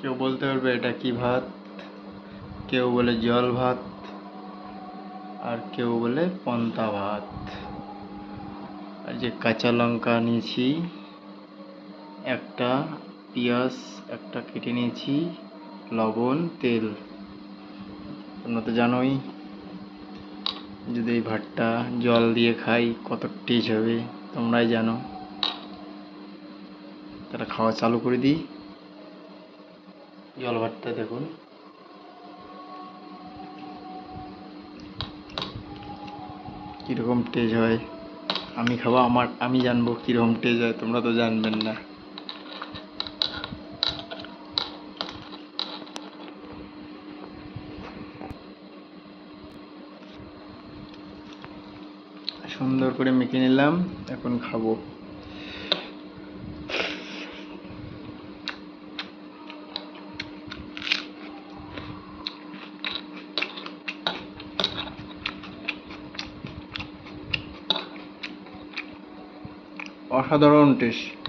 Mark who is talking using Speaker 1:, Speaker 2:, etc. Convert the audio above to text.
Speaker 1: কেউ বলতে পারবে এটা কি ভাত, কেউ বলে জল ভাত, আর কেউ বলে পান্তা ভাত। আর যে কাঁচা লঙ্কা নিয়েছি একটা, পেঁয়াজ একটা কেটে নিয়েছি, লবণ, তেল। তোমরা তো জানোই যদি এই ভাতটা জল দিয়ে খাই কত টেস্ট হবে, তোমরাই জানো। তাহলে খাওয়া চালু করে দিই। জল ভাতটা দেখুন কীরকম টেস্ট হয়। আমি খাবো, আমি জানবো কীরকম টেস্ট হয়, তোমরা তো জানবেন না। সুন্দর করে মেখে নিলাম, এখন খাবো। অসাধারণ টেস্ট।